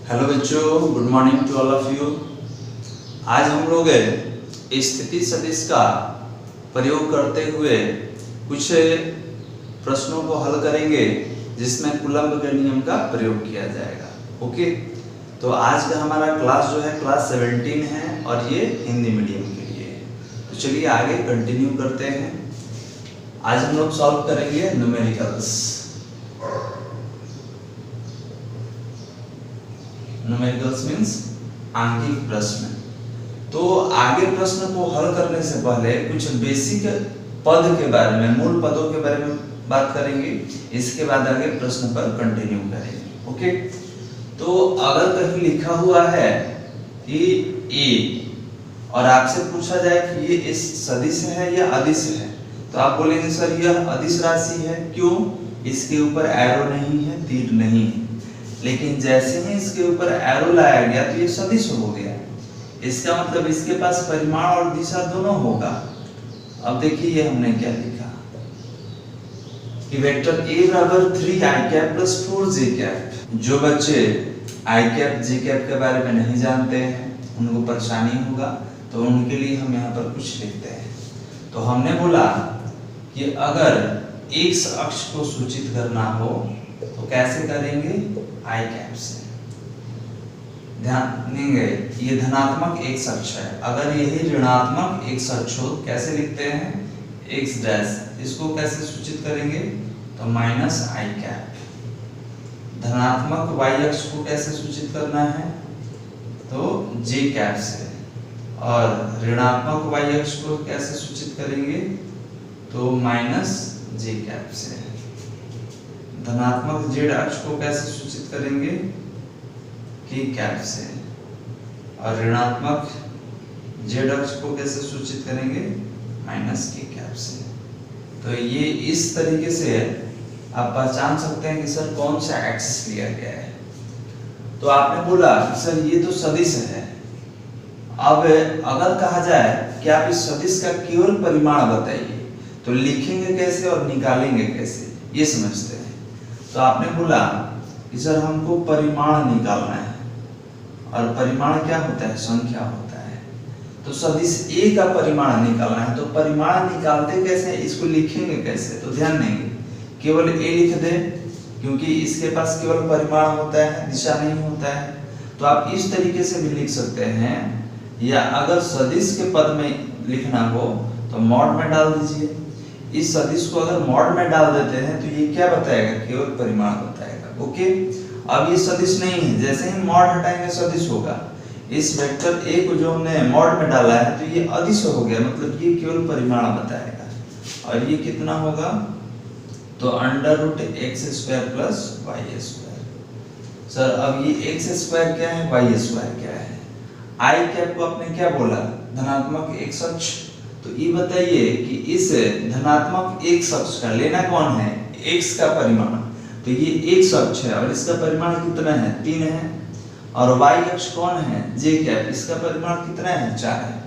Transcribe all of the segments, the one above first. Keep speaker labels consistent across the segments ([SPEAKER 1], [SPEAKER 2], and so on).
[SPEAKER 1] Hello बच्चों, good morning to all of you. आज हम लोग स्थिति सदिश का प्रयोग करते हुए कुछ प्रश्नों को हल करेंगे जिसमें कूलम्ब के नियम का प्रयोग किया जाएगा। ओके, तो आज का हमारा क्लास जो है क्लास 17 है और ये हिंदी मीडियम के लिए है। तो चलिए आगे कंटिन्यू करते हैं। आज हम लोग सॉल्व करेंगे न्यूमेरिकल्स। न्यूमेरिकल्स मीन्स आंकिक प्रश्न। तो आगे प्रश्न को हल करने से पहले कुछ बेसिक पद के बारे में, मूल पदों के बारे में बात करेंगे। इसके बाद आगे प्रश्न पर कंटिन्यू करेंगे। ओके, तो अगर कहीं लिखा हुआ है कि ए और आपसे पूछा जाए कि ये इस सदिश है या अदिश है, तो आप बोलेंगे सर यह अदिश राशि है। क्यों? इसके ऊपर एरो नहीं है, तीर नहीं है। लेकिन जैसे ही इसके ऊपर एरो लाया गया तो ये सदिश हो गया। इसका मतलब इसके पास परिमाण और दिशा दोनों होगा। अब देखिए ये हमने क्या लिखा कि वेक्टर a बराबर 3 i cap plus 4 j cap. जो बच्चे i कैप j कैप के बारे में नहीं जानते हैं, उनको परेशानी होगा, तो उनके लिए हम यहाँ पर कुछ लिखते हैं। तो हमने बोला कि अगर x अक्ष को सूचित करना हो तो कैसे करेंगे? i कैप से। ध्यान देंगे ये धनात्मक x अक्ष है। अगर यही ऋणात्मक x अक्ष हो कैसे लिखते हैं? x dash. इसको कैसे सूचित करेंगे? तो माइनस i कैप। धनात्मक y अक्ष को कैसे सूचित करना है? तो j कैप से। और ऋणात्मक y अक्ष को कैसे सूचित करेंगे? तो माइनस j कैप से। धनात्मक z अक्ष को कैसे सूचित करेंगे? k कैप से। और ऋणात्मक z अक्ष को कैसे सूचित करेंगे? माइनस k कैप से। तो ये इस तरीके से आप पहचान सकते हैं कि सर कौन सा एक्सिस लिया गया है। तो आपने बोला सर ये तो सदिश है। अब अगर कहा जाए कि आप इस सदिश का केवल परिमाण बताइए, तो लिखेंगे कैसे और निकालेंगे कैसे, ये समझते हैं। तो आपने बोला कि सर हमको परिमाण निकालना है, और परिमाण क्या होता है? संख्या होता है। तो सदिश a का परिमाण निकालना है, तो परिमाण निकालते कैसे, इसको लिखेंगे कैसे? तो ध्यान देंगे केवल a लिख दें, क्योंकि इसके पास केवल परिमाण होता है, दिशा नहीं होता है। तो आप इस तरीके से भी लिख सकते हैं, या अगर सदिश के पद में लिखना हो तो मॉड में डाल दीजिए। इस सदिश को अगर मॉड में डाल देते हैं तो ये क्या बताएगा? केवल परिमाण बताएगा। ओके, अब ये सदिश नहीं है, जैसे ही मॉड हटाएंगे सदिश होगा। इस वेक्टर a को जो हमने मॉड में डाला है तो ये अदिश हो गया, मतलब ये केवल परिमाण बताएगा। और ये कितना होगा? तो √x² प्लस y²। सर अब ये x² क्या है, y² क्या है? i कैप को आपने क्या बोला? धनात्मक x अक्ष। तो ये बताइए कि इस धनात्मक x अक्ष का लेना कौन है? x का परिमाण। तो ये x अक्ष है और इसका परिमाण कितना है? 3 है। और y अक्ष कौन है? j cap. इसका परिमाण कितना है? 4 है।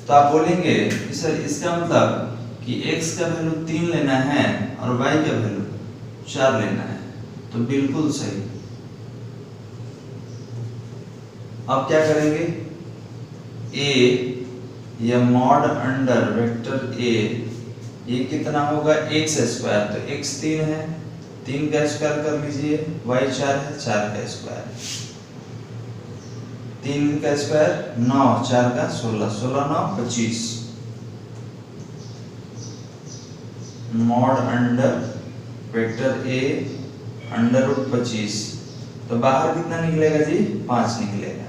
[SPEAKER 1] तो आप बोलेंगे कि सर इसका मतलब कि x का वैल्यू 3 लेना है और y का वैल्यू 4 लेना है। तो बिल्कुल सही। अब क्या करेंगे? a या मॉड अंडर वेक्टर a, ये कितना होगा? x²। तो x 3 है, 3 का स्क्वायर कर लीजिए। y 4 है, 4 का स्क्वायर। 3 का स्क्वायर 9, 4 का 16, 16 9 25। Mod under vector a √25। तो बाहर कितना निकलेगा जी? 5 निकलेगा।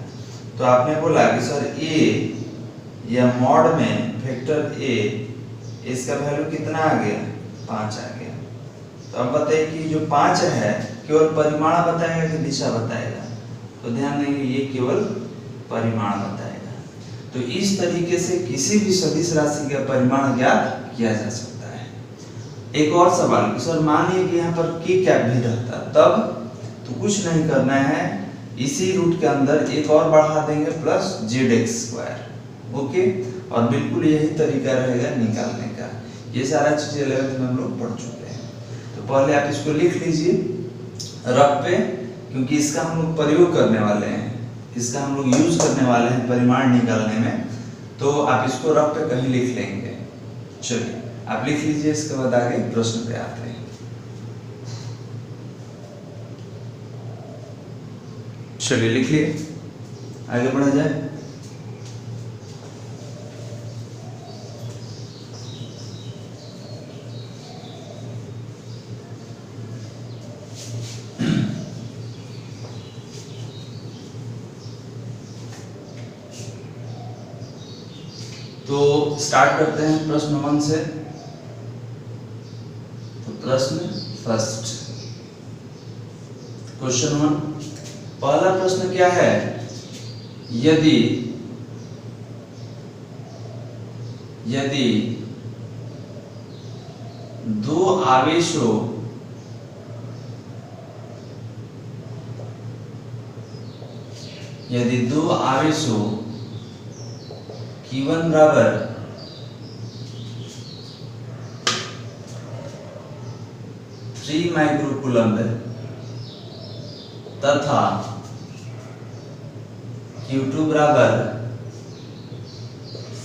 [SPEAKER 1] तो आपने बोला कि सर a या मॉड में वेक्टर a, इसका वैल्यू कितना आ गया? 5 आ गया। तो अब बताइए कि जो 5 है केवल परिमाण बताएगा कि दिशा बताएगा? तो ध्यान देंगे ये केवल परिमाण बताएगा। तो इस तरीके से किसी भी सदिश राशि का परिमाण ज्ञात किया जा सकता है। एक और सवाल कि सर मानिए कि यहाँ पर k कैप भी रहता, तब तो कुछ नहीं करना है, इसी रूट के अंदर एक और बढ़ा देंगे प्लस zx²। ओके, और बिल्कुल यही तरीका रहेगा निकालने का। ये सारा चीज 11th में हम लोग पढ़ चुके हैं। तो पहले आप इसको लिख लीजिए रफ पे क्योंकि इसका हम लोग प्रयोग करने वाले हैं, इसका हम लोग यूज करने वाले हैं परिमाण निकालने में, तो आप इसको रफ पे कहीं लिख लेंगे। चलिए आप लिख लीजिए, इसके बाद आगे प्रश्न पे आते हैं। चलिए लिख लिए, आगे बढ़ा जाए। तो स्टार्ट करते हैं प्रश्न 1 से। तो प्रश्न फर्स्ट, क्वेश्चन 1, पहला प्रश्न क्या है? यदि दो आवेशों Q1 बराबर 3 माइक्रोकूलम्ब तथा Q2 बराबर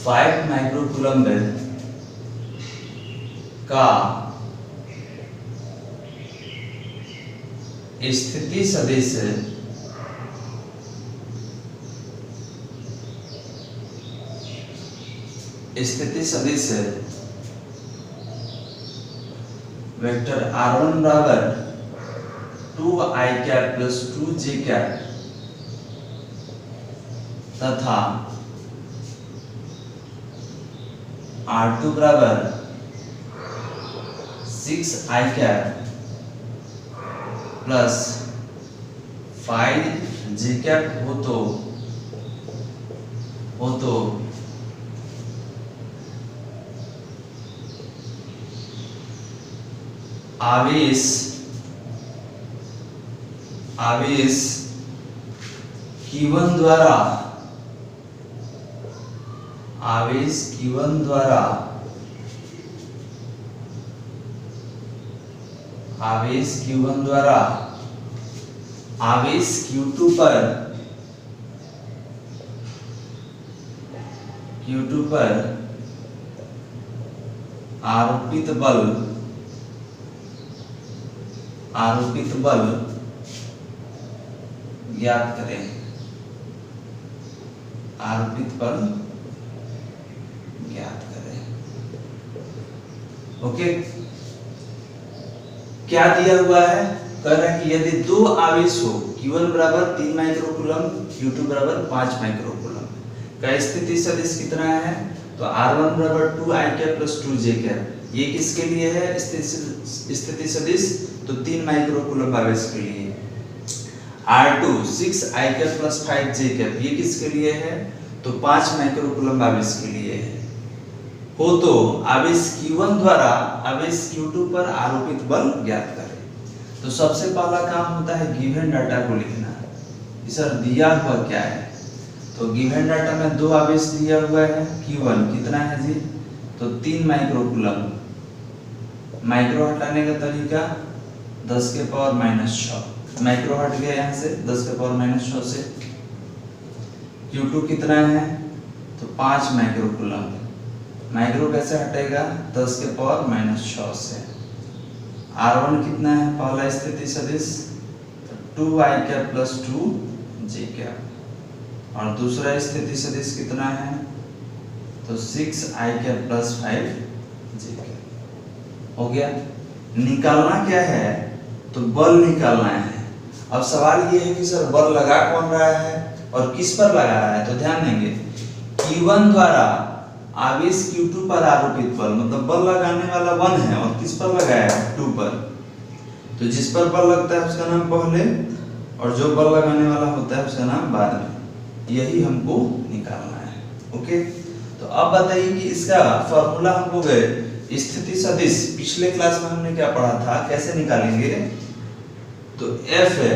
[SPEAKER 1] 5 माइक्रोकूलम्ब का स्थिति सदिश वेक्टर R1 बराबर 2i cap plus 2j cap तथा R2 बराबर 6i cap plus 5j cap हो तो आवेश Q1 द्वारा आवेश Q2 पर आरोपित बल ज्ञात करें। ओके, क्या दिया हुआ है? कह रहा है कि यदि दो आवेश हो Q1 बराबर 3 माइक्रोकूलम्ब, Q2 बराबर 5 माइक्रोकूलम्ब का स्थिति सदिश कितना है? तो R1 बराबर 2i cap plus 2j cap. ये किसके लिए है स्थिति सदिश? तो 3 माइक्रोकूलम्ब आवेश के लिए। R2 6i cap plus 5j cap, ये किसके लिए है? तो 5 माइक्रोकूलम्ब आवेश के लिए है। हो तो आवेश Q1 द्वारा आवेश Q2 पर आरोपित बल ज्ञात करें। तो सबसे पहला काम होता है गिवन डाटा को लिखना। सर दिया हुआ क्या है? तो गिवन डाटा में दो आवेश दिया हुआ है, Q1 कितना है जी? तो 3 माइक्रोकूलम्ब। माइक्रो हटाने का तरीका 10 के पावर -6, माइक्रो हट गया यहाँ से 10 के पावर -6 से। Q2 कितना है? तो 5 माइक्रोकूलम्ब। माइक्रो कैसे हटेगा? 10 के पावर -6 से। R1 कितना है? पहला स्थिति सदिश 2i cap plus 2j cap, और दूसरा स्थिति सदिश कितना है? तो 6i cap plus 5j cap. हो गया। निकालना क्या है? तो बल निकालना है। अब सवाल ये है कि सर बल लगा कौन रहा है और किस पर लगा रहा है? तो ध्यान देंगे, Q1 द्वारा आवेश Q2 पर आरोपित बल, मतलब बल लगाने वाला 1 है और किस पर लगाया है? 2 पर। तो जिस पर बल लगता है उसका नाम पहले और जो बल लगाने वाला होता है उसका नाम बाद में। यही हमको निकालना है। ओके, तो अब बताइए कि इसका फॉर्मूला हम लोग स्थिति सदिश पिछले क्लास में हमने क्या पढ़ा था, कैसे निकालेंगे? तो F है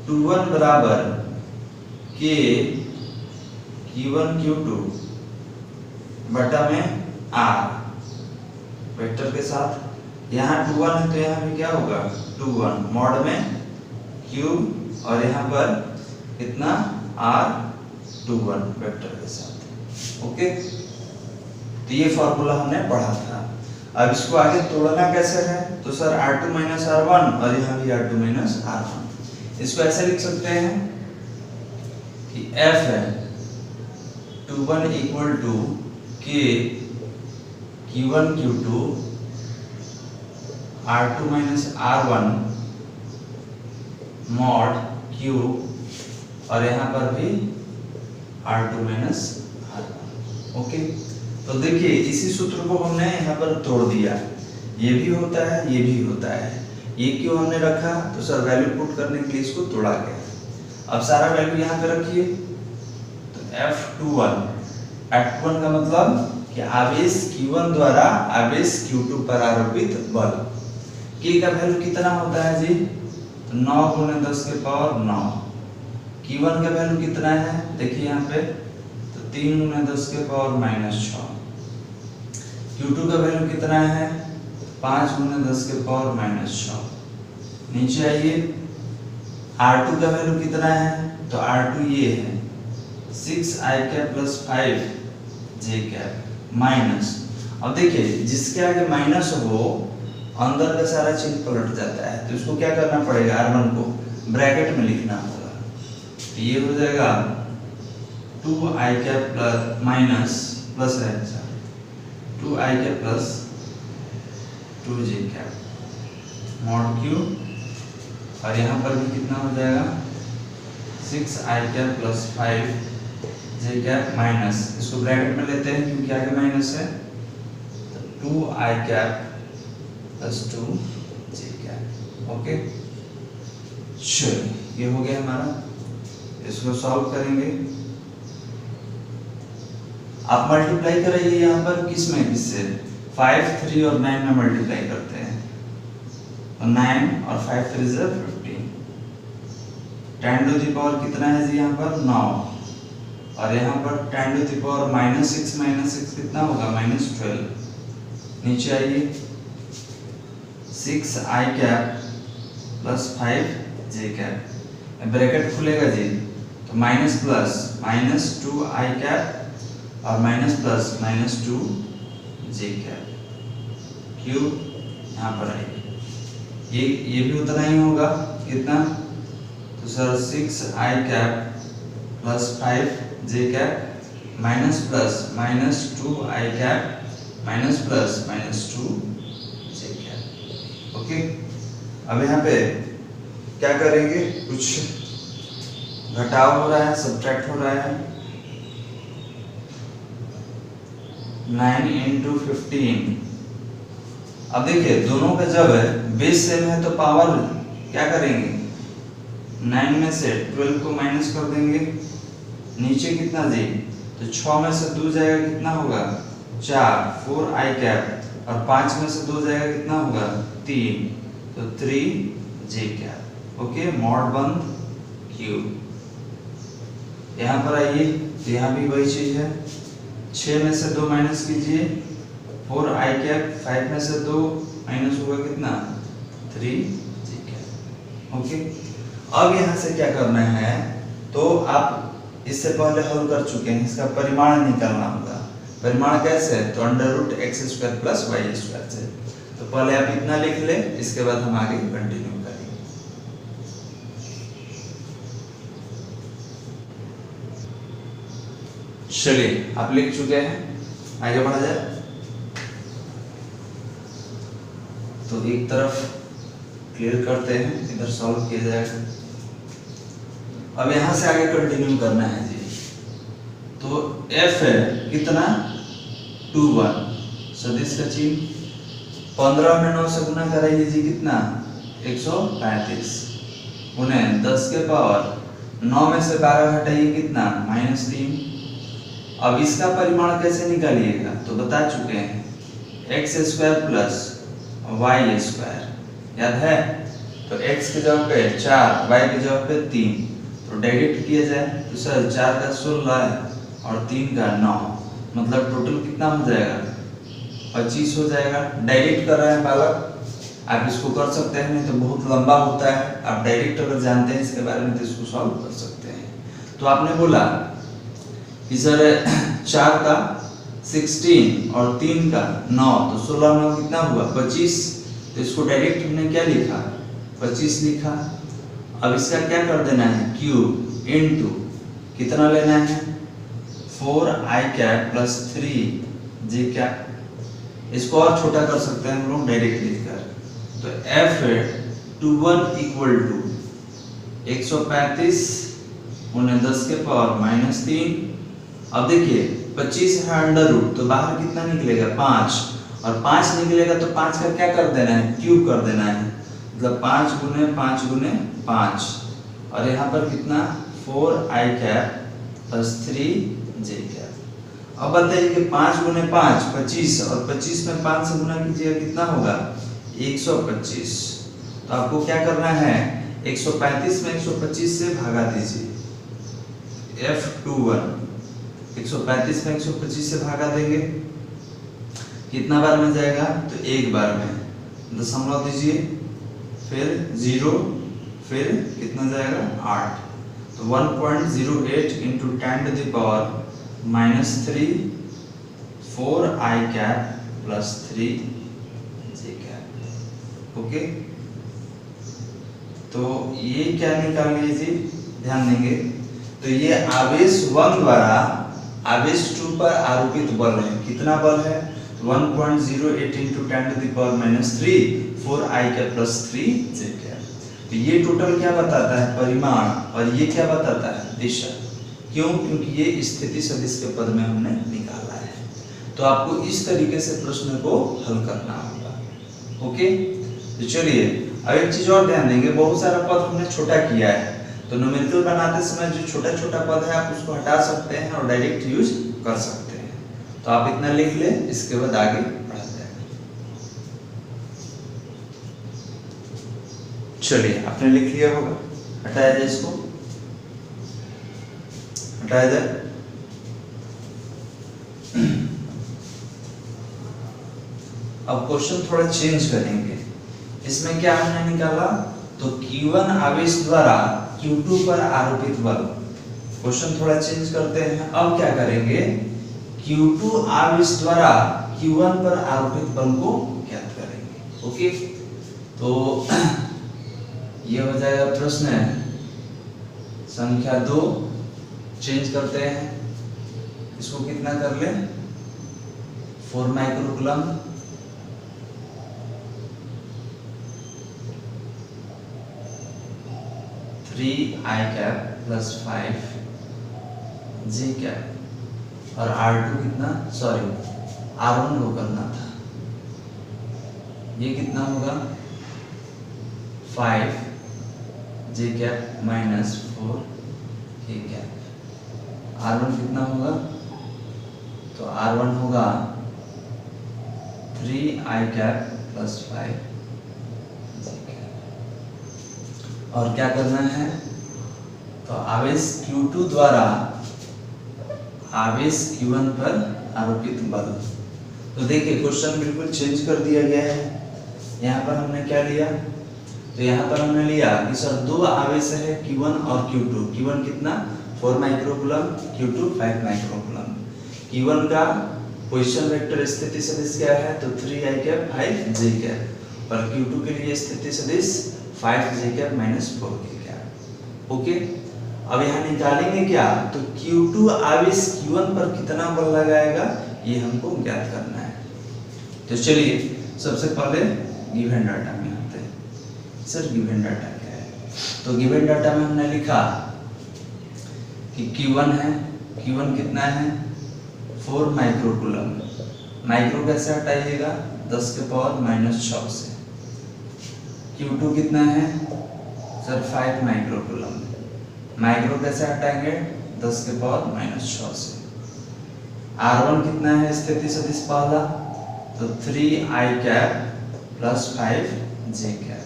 [SPEAKER 1] 2 बराबर K Q1 Q2 बटा में R वेक्टर के साथ। यहाँ 2 1 है तो यहाँ भी क्या होगा? 2 1 मॉड में क्यूब और यहाँ पर कितना R21 वेक्टर के साथ। ओके, तो ये फॉर्मूला हमने पढ़ा था। अब इसको आगे तोड़ना कैसे है, तो सर R2 माइनस R1 और यहाँ भी R2 माइनस R1। इसको ऐसे लिख सकते हैं कि F है 21 equal to K Q1 Q2 R2 minus R1 mod Q और यहाँ पर भी R2 माइनस R1। ओके, तो देखिए इसी सूत्र को हमने यहाँ पर तोड़ दिया, ये भी होता है ये भी होता है। ये क्यों हमने रखा, तो सर वैल्यू पुट करने के लिए इसको तोड़ा गया। अब सारा वैल्यू यहाँ पे रखिए, तो F21 का मतलब कि आवेश Q1 द्वारा आवेश Q2 पर आरोपित बल। K का वैल्यू कितना होता है जी, तो 9 × 10 के पावर 9। Q1 का वैल्यू कितना है, देखिए यहाँ पे, तो 3 × 10 के पावर -6। Q2 का वैल्यू कितना है, 5 × 10 के पावर -6। नीचे आइए, R2 का वैल्यू कितना है, तो R2 ये है 6i cap plus 5j cap minus. अब देखिए जिसके आगे माइनस हो अंदर का सारा चिन्ह पलट जाता है, तो इसको क्या करना पड़ेगा, R1 को ब्रैकेट में लिखना होगा। तो ये हो जाएगा 2i cap plus minus plus है 2i cap plus 2j cap mod Q और यहाँ पर भी कितना हो जाएगा 6i cap plus 5j cap minus, इसको ब्रैकेट में लेते हैं क्योंकि आगे माइनस है, तो 2i cap plus 2j cap. Okay, चलिए ये हो गया हमारा, इसको सॉल्व करेंगे। आप मल्टीप्लाई करेंगे यहाँ पर किस में, किससे, 5, 3 और 9 में मल्टीप्लाई करते हैं, तो 9 और 5 3 is 15। 10 टू द पावर कितना है जी यहाँ पर 9 और यहाँ पर 10 टू द पावर -6 कितना होगा -12। नीचे आइए 6i cap plus 5j cap, bracket खुलेगा जी, तो माइनस प्लस -2i कैप और minus plus -2j cap cube यहाँ पर आएगी। ये भी उतना ही होगा, कितना, तो sir 6i cap plus 5j cap minus plus -2i cap minus plus -2j cap. Okay, अब यहाँ पे क्या करेंगे, कुछ घटाव हो रहा है, सब्ट्रैक्ट हो रहा है। 9 × 15। अब देखिए दोनों का जब बेस सेम है तो पावर क्या करेंगे, 9 में से 12 को माइनस कर देंगे, नीचे कितना जी, तो 6 में से 2 जाएगा कितना होगा 4, 4i कैप और 5 में से 2 जाएगा कितना होगा 3, तो 3j कैप। ओके, मॉड बंद क्यूब। यहाँ पर आइए, तो यहाँ भी वही चीज है, 6 में से 2 माइनस कीजिए, 4i कैप, 5 में से 2 माइनस होगा कितना 3j कैप। ओके, अब यहाँ से क्या करना है, तो आप इससे पहले हल कर चुके हैं, इसका परिमाण निकालना होगा। परिमाण कैसे, तो √x² + y² से। तो पहले आप इतना लिख ले, इसके बाद हम आगे कंटिन्यू करेंगे। चलिए आप लिख चुके हैं, आगे बढ़ा जाए। तो एक तरफ क्लियर करते हैं, इधर सॉल्व किया जाएगा। अब यहाँ से आगे कंटिन्यू करना है जी। तो f है कितना 21, सदिश का चिन्ह 15 में 9 से गुना कराइए जी, कितना 135 उन्हें 10 के पावर 9 में से 12 हटाइए कितना -3। अब इसका परिमाण कैसे निकालिएगा, तो बता चुके हैं, x² + y², याद है। तो x की जगह पे 4, y की जगह पे 3, तो डायरेक्ट किया जाए, तो सर 4 का 16 और 3 का 9, मतलब टोटल कितना हो जाएगा 25 हो जाएगा। डायरेक्ट कर रहे हैं बालक, आप इसको कर सकते हैं, नहीं तो बहुत लंबा होता है, आप डायरेक्ट अगर जानते हैं इसके बारे में तो इसको सॉल्व कर सकते हैं। तो आपने बोला कि सर 4 का 16 और 3 का 9, तो 16 9 कितना हुआ 25, तो इसको डायरेक्ट हमने क्या लिखा 25 लिखा। अब इसका क्या कर देना है क्यूब इनटू कितना लेना है 4i cap plus 3j cap. इसको और छोटा कर सकते हैं हम लोग डायरेक्ट लिखकर, तो f21 इक्वल टू 135 उन्हें 10 के पावर माइनस 3। अब देखिए 25 है अंडर रूट, तो बाहर कितना निकलेगा 5, और 5 निकलेगा तो 5 का क्या कर देना है क्यूब कर देना है, मतलब 5 गुने 5 गुने 5, और यहाँ पर कितना 4i cap plus 3j cap. अब बताइए कि 5 गुने 5 25, और 25 में 5 से गुना कीजिएगा कितना होगा 125। तो आपको क्या करना है 135 में 125 से भागा दीजिए, f21 135 में 125 से भागा देंगे, कितना बार में जाएगा तो एक बार में, दशमलव दीजिए, फिर 0, फिर कितना जाएगा 8, तो 1.08 into 10 to the power minus 3 4i cap plus 3j cap. Okay, तो ये क्या निकाल लीजिए, ध्यान देंगे, तो ये आवेश 1 द्वारा आवेश 2 पर आरोपित बल है, कितना बल है 1.08 into 10 to the power minus 3 4i cap plus 3j cap. तो ये टोटल क्या बताता है परिमाण, और ये क्या बताता है दिशा। क्यों, क्योंकि ये स्थिति सदिश के पद में हमने निकाला है। तो आपको इस तरीके से प्रश्न को हल करना होगा। ओके, तो चलिए अब एक चीज और ध्यान देंगे, बहुत सारा पद हमने छोटा किया है, तो न्यूमेरिकल बनाते समय जो छोटा छोटा पद है आप उसको हटा सकते हैं और डायरेक्ट यूज कर सकते हैं। तो आप इतना लिख ले, इसके बाद आगे बढ़ाते हैं। चलिए आपने लिख लिया होगा, हटाया जाए इसको, हटाया जाए। अब क्वेश्चन थोड़ा चेंज करेंगे, इसमें क्या हमने निकाला तो Q1 आवेश द्वारा Q2 पर आरोपित बल। क्वेश्चन थोड़ा चेंज करते हैं, अब क्या करेंगे Q2 आवेश द्वारा Q1 पर आरोपित बल को ज्ञात करेंगे। ओके, तो ये हो जाएगा प्रश्न संख्या 2। चेंज करते हैं, इसको कितना कर ले 4 microcoulomb, I cap plus 5j cap, और R2 कितना सॉरी R1 को करना था, ये कितना होगा 5j cap minus 4k cap. R1 कितना होगा तो R1 होगा 3i cap plus 5j cap. और क्या करना है तो आवेश Q2 द्वारा आवेश Q1 पर आरोपित बल। तो देखिए क्वेश्चन बिल्कुल चेंज कर दिया गया है। यहाँ पर हमने क्या लिया, तो यहाँ पर हमने लिया कि सर दो आवेश है Q1 और Q2। Q1 कितना 4 माइक्रोकूलम, Q2 5 माइक्रोकूलम। Q1 का पोजीशन वेक्टर स्थिति सदिश क्या है तो 3i कैप 5j कैप, और Q2 के लिए स्थिति सदिश 5j cap minus 4k cap. Okay, अब यहाँ निकालेंगे क्या तो Q2 आवेश Q1 पर कितना बल लगाएगा ये हमको ज्ञात करना है। तो चलिए सबसे पहले गिवन डाटा में आते हैं। सर गिवन डाटा क्या है, तो गिवन डाटा में हमने लिखा कि Q1 है, Q1 कितना है 4 माइक्रोकूलम, माइक्रो कैसे हटाइएगा 10 के पावर माइनस 6 से। Q2 कितना है सर 5 माइक्रोकूलम, माइक्रो कैसे हटाएंगे 10 के पावर माइनस 6 से। R1 कितना है स्थिति सदिश पहला तो 3i cap plus 5j cap,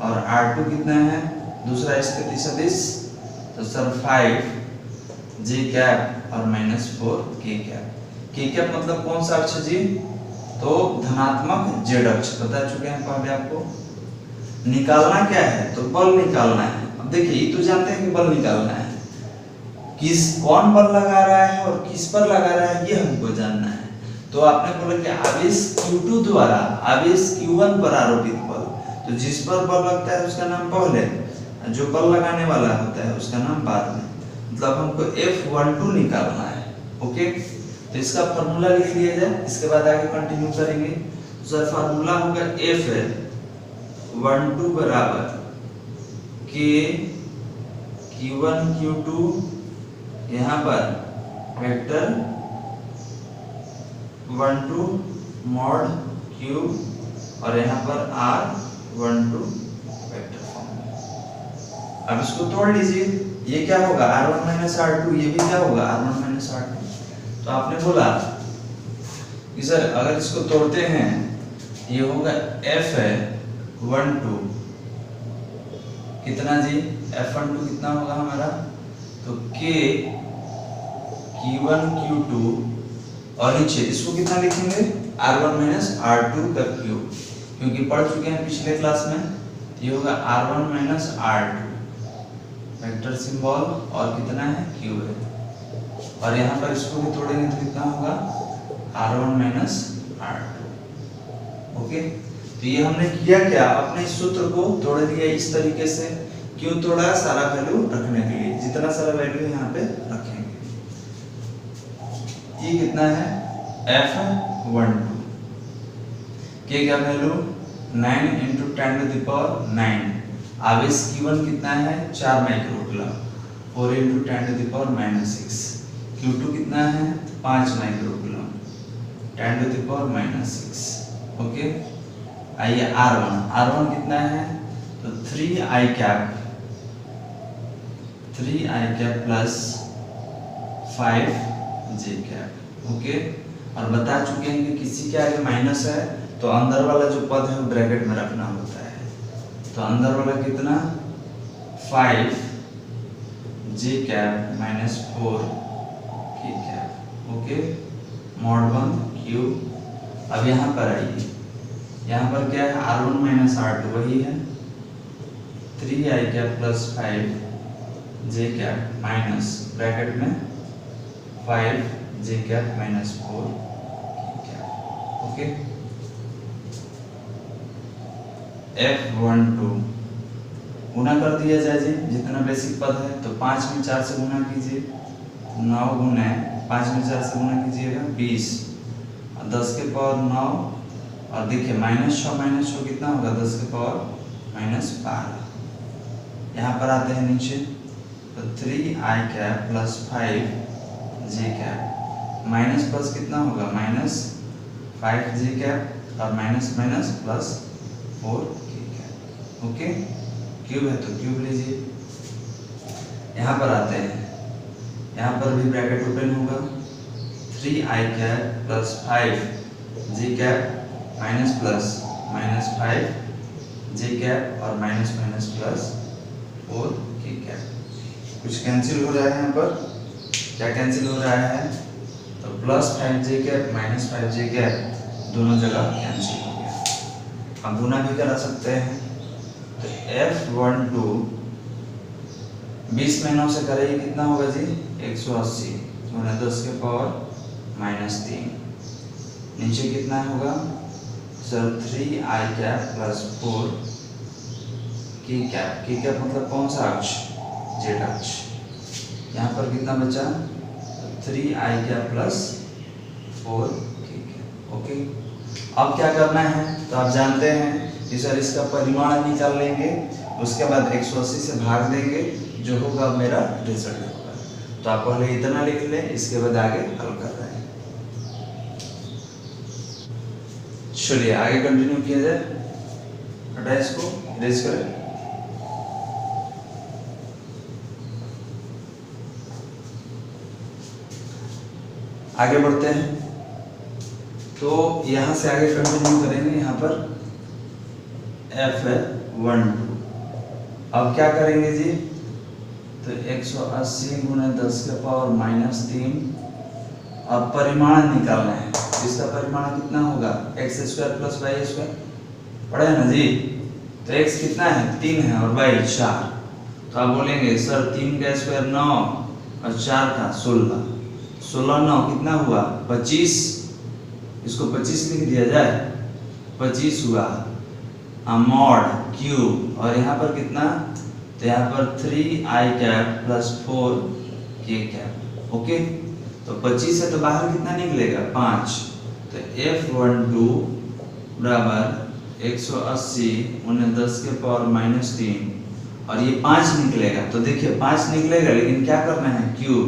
[SPEAKER 1] और R2 कितना है दूसरा स्थिति सदिश तो सर 5j कैप और minus 4k cap. k cap मतलब कौन सा अक्ष जी तो धनात्मक जेड अक्ष बता चुके हैं पहले आपको। निकालना क्या है, तो बल निकालना है। अब देखिए ये तो जानते हैं कि बल निकालना है, कौन बल लगा रहा है और किस पर लगा रहा है ये हमको जानना है। तो आपने बोला कि आवेश Q2 द्वारा आवेश Q1 पर आरोपित बल, तो जिस पर बल लगता है उसका नाम पहले, जो बल लगाने वाला होता है उसका नाम बाद में। मतलब हमको F12 निकालना है। ओके, तो इसका फॉर्मूला लिख लिया जाए, इसके बाद आगे कंटिन्यू करेंगे। तो सर फॉर्मूला होगा F12 बराबर K Q1 Q2 यहाँ पर वेक्टर 12 मॉड Q और यहाँ पर R12 वेक्टर फॉर्म। अब इसको तोड़ लीजिए, ये क्या होगा R1 माइनस R2, ये भी क्या होगा R1 माइनस R2। तो आपने बोला कि सर अगर इसको तोड़ते हैं ये होगा F12 कितना जी, F12 कितना होगा हमारा, तो K Q1 Q2 और नीचे इसको कितना लिखेंगे R1 माइनस R2 का क्यूब, क्योंकि पढ़ चुके हैं पिछले क्लास में। ये होगा R1 minus R2 vector symbol और कितना है क्यूब है, और यहाँ पर इसको भी तोड़ेंगे तो कितना होगा R1 माइनस R2। ओके, तो ये हमने किया क्या, अपने सूत्र को तोड़ दिया इस तरीके से। क्यों तोड़ा, सारा वैल्यू रखने के लिए, जितना सारा वैल्यू यहाँ पे रखेंगे। ये कितना है F12 के क्या वैल्यू 9 × 10⁻⁹। आवेश Q1 कितना है 4 माइक्रोकूलम, 4 × 10⁻⁶। Q2 कितना है 5 माइक्रोकूलम, 10⁻�6। ओके, आइए R1 कितना है, तो 3i cap plus 5j cap. Okay, और बता चुके हैं कि किसी के आगे माइनस है तो अंदर वाला जो पद है वो ब्रैकेट में रखना होता है। तो अंदर वाला कितना 5j cap minus 4k cap. Okay, mod 1 cube. अब यहाँ पर आइए, यहाँ पर क्या है R1 माइनस R2 वही है, 3i cap plus 5j cap minus bracket में 5j cap minus 4k cap. Okay, F12 गुना कर दिया जाए जी, जितना बेसिक पद है। तो 5 में 4 से गुना कीजिए, 9 गुना 5 में 4 से गुना कीजिएगा 20, और 10 के पावर 9, और देखिए -6 कितना होगा 10 के पावर -12। यहाँ पर आते हैं नीचे, तो 3i cap plus 5j cap minus plus कितना होगा -5j कैप और minus minus plus 4k cap. Okay, cube है तो क्यूब लीजिए। यहाँ पर आते हैं, यहाँ पर भी ब्रैकेट ओपन होगा, 3i cap plus 5j cap minus plus -5j cap और minus minus plus 4k cap. कुछ कैंसिल हो रहा है यहाँ पर, क्या कैंसिल हो रहा है, तो plus 5j cap minus 5j cap दोनों जगह कैंसिल हो गया। अब गुना भी करा सकते हैं, तो F12 20 में 9 से करेंगे कितना होगा जी 180 गुना 10 के पावर -3। नीचे कितना होगा sir 3i cap plus 4k cap मतलब कौन सा अक्ष, जेड अक्ष। यहाँ पर कितना बचा 3i cap plus 4k cap. Okay, अब क्या करना है, तो आप जानते हैं कि सर इसका परिमाण निकाल लेंगे, उसके बाद 180 से भाग देंगे, जो होगा मेरा रिजल्ट होगा। तो आप पहले इतना लिख लें, इसके बाद आगे हल कर रहे हैं। चलिए आगे कंटिन्यू किया जाए, हटाए इसको, इरेज करें। आगे बढ़ते हैं, तो यहाँ से आगे कंटिन्यू करेंगे। यहाँ पर F12 अब क्या करेंगे जी, तो 180 गुना 10 के पावर -3 अब परिमाण निकालना है, इसका परिमाण कितना होगा X square plus Y square, पढ़े ना जी। तो x कितना है 3 है और y 4, तो आप बोलेंगे सर 3 का स्क्वायर 9 और 4 का 16, 16 9 कितना हुआ 25, इसको 25 लिख दिया जाए, 25 हुआ मॉड क्यूब, और यहाँ पर कितना, तो यहाँ पर 3i cap plus 4k cap, okay. तो 25 है तो बाहर कितना निकलेगा 5, तो F12 बराबर 180 उन्हें 10 के पावर -3 और ये 5 निकलेगा, तो देखिए 5 निकलेगा लेकिन क्या करना है क्यूब,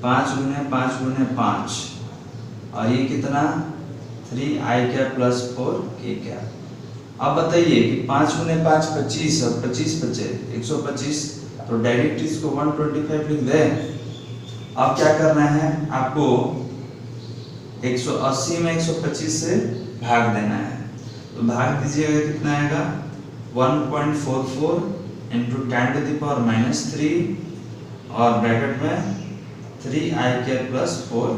[SPEAKER 1] 5 गुने 5 गुने 5, और ये कितना 3i cap plus 4k cap. अब बताइए कि 5 गुने 5 25 और 25 बचे 125, तो डायरेक्ट इसको 125 लिख दें। अब क्या करना है आपको 180 में 125 से भाग देना है, तो भाग दीजिएगा कितना आएगा 1.44 इंटू 10 टू द पावर -3 और ब्रैकेट में 3i कैप प्लस 4,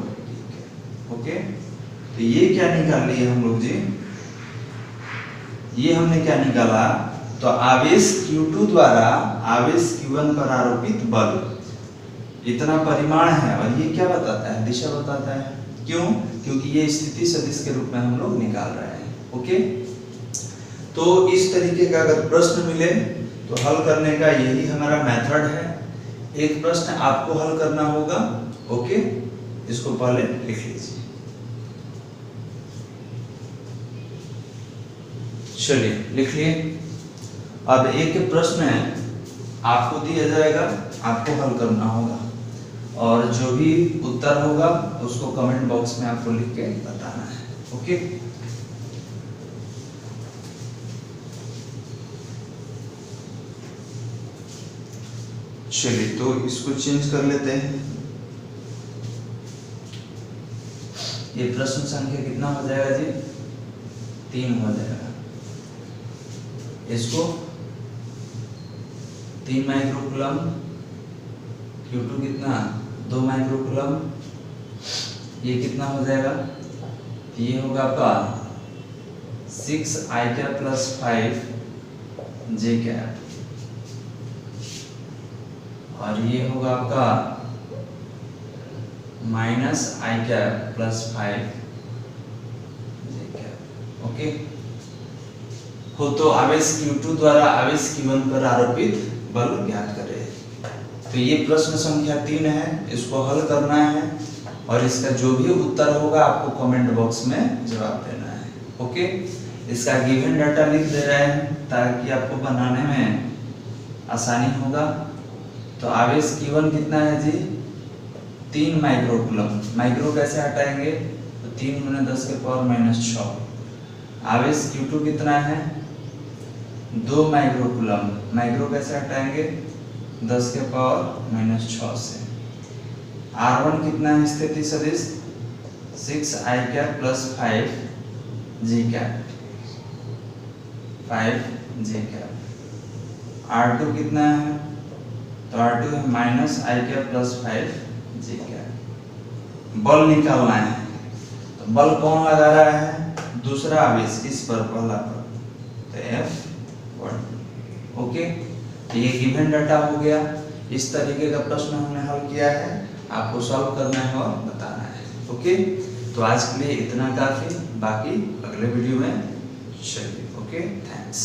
[SPEAKER 1] ओके। तो ये क्या निकाल लिए हम लोग जी, ये हमने क्या निकाला, तो आवेश Q2 द्वारा आवेश Q1 पर आरोपित बल, इतना परिमाण है, और ये क्या बताता है दिशा बताता है, क्यों, क्योंकि ये स्थिति सदिश के रूप में हम लोग निकाल रहे हैं, ओके। तो इस तरीके का अगर प्रश्न मिले तो हल करने का यही हमारा मेथड है। एक प्रश्न आपको हल करना होगा, ओके, इसको पहले लिख लीजिए। चलिए लिख लिए। अब एक प्रश्न है आपको दिया जाएगा, आपको हल करना होगा, और जो भी उत्तर होगा उसको कमेंट बॉक्स में आपको लिख के बताना है, ओके। चलिए तो इसको चेंज कर लेते हैं। ये प्रश्न संख्या कितना हो जाएगा जी 3 हो जाएगा, इसको 3 माइक्रोकूलम, Q2 कितना 2 माइक्रोकूलम, ये कितना हो जाएगा, ये होगा आपका 6i cap plus 5j cap, और ये होगा आपका -i cap plus 5j cap, okay. हो तो आवेश Q2 द्वारा आवेश Q1 पर आरोपित बल ज्ञात करें। तो ये प्रश्न संख्या 3 है, इसको हल करना है, और इसका जो भी उत्तर होगा आपको कमेंट बॉक्स में जवाब देना है, ओके। इसका गिवन डाटा लिख दे रहे हैं ताकि आपको बनाने में आसानी होगा। तो आवेश Q1 कितना है जी 3 माइक्रोकूलम, माइक्रो कैसे हटाएंगे, तो 3 गुने 10 के पावर -6। आवेश Q2 कितना है 2 माइक्रोकूलम, माइक्रो कैसे हटाएंगे 10 के पावर -6 से। R1 कितना है स्थिति सदिश 6i cap plus 5j cap, 5j cap. R2 कितना है, तो R2 है -i cap plus 5j cap. बल निकालना है, तो बल कौन लगा रहा है, दूसरा आवेश इस पर, पहला पर, तो F1, ओके। तो ये गिवन डाटा हो गया। इस तरीके का प्रश्न हमने हल किया है, आपको सॉल्व करना है और बताना है, ओके। तो आज के लिए इतना काफी, बाकी अगले वीडियो में चलिए, ओके, थैंक्स।